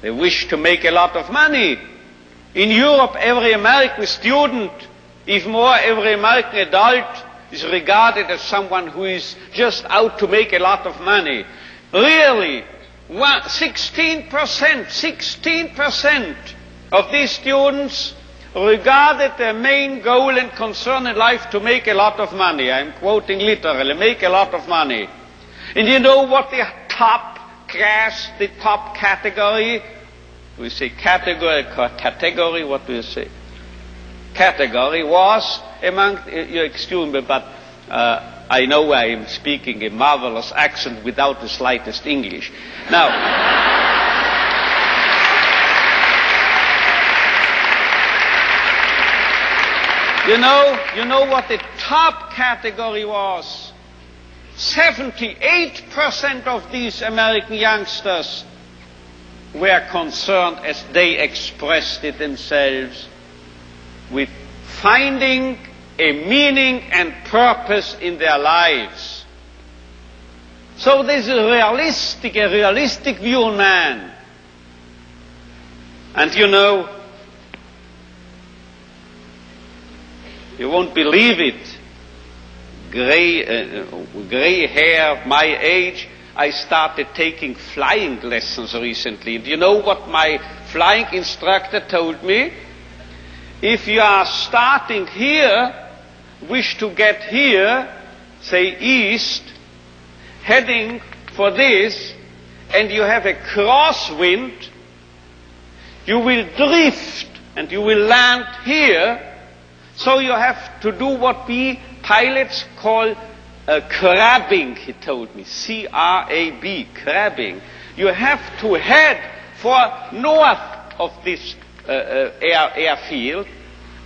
They wish to make a lot of money. In Europe, every American student, even more every American adult, is regarded as someone who is just out to make a lot of money. Really, 16% of these students regarded their main goal and concern in life to make a lot of money. I'm quoting literally, make a lot of money. And you know what the top class, the top category, we say category, what do you say? Category was among, you excuse me, but I know I am speaking a marvelous accent without the slightest English. Now, you know what the top category was? 78% of these American youngsters were concerned, as they expressed it themselves, with finding a meaning and purpose in their lives. So this is a realistic view on man. And you know, you won't believe it, gray hair, my age, I started taking flying lessons recently. Do you know what my flying instructor told me? If you are starting here, wish to get here, say east, heading for this, and you have a crosswind, you will drift and you will land here. So you have to do what we pilots call crabbing, he told me, C-R-A-B, crabbing. You have to head for north of this airfield,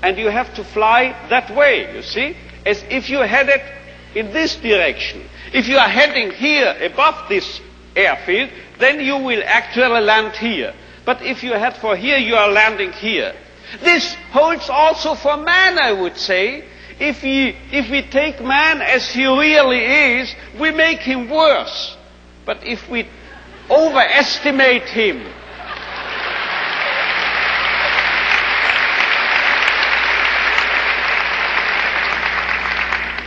and you have to fly that way, you see, as if you headed in this direction. If you are heading here above this airfield, then you will actually land here. But if you head for here, you are landing here. This holds also for man, I would say. If we take man as he really is, we make him worse. But if we overestimate him,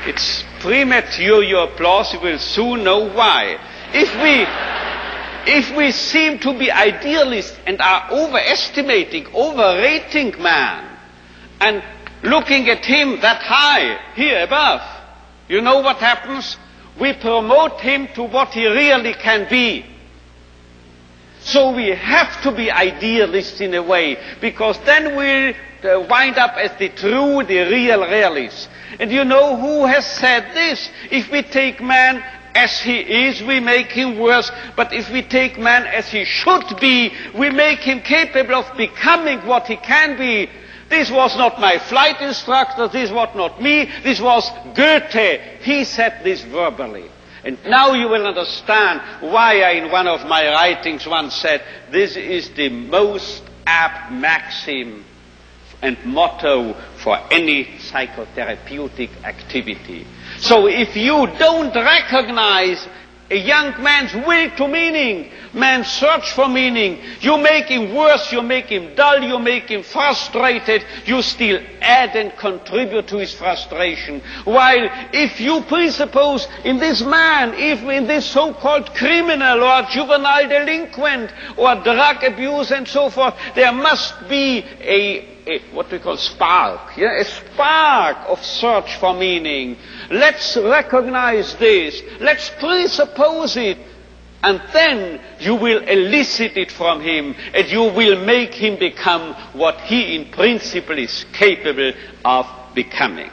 it's premature, your applause, you will soon know why. If we seem to be idealists and are overestimating, overrating man, and looking at him that high, here above, you know what happens? We promote him to what he really can be. So we have to be idealists in a way, because then we'll wind up as the true, the real realists. And you know who has said this? If we take man as he is, we make him worse. But if we take man as he should be, we make him capable of becoming what he can be. This was not my flight instructor, this was not me, this was Goethe. He said this verbally. And now you will understand why I, in one of my writings, once said, this is the most apt maxim and motto for any psychotherapeutic activity. So if you don't recognize a young man's will to meaning, man's search for meaning, you make him worse, you make him dull, you make him frustrated, you still add and contribute to his frustration. While if you presuppose in this man, if in this so-called criminal or juvenile delinquent or drug abuse and so forth, there must be a what we call spark, a spark of search for meaning. Let's recognize this, let's presuppose it, and then you will elicit it from him, and you will make him become what he in principle is capable of becoming.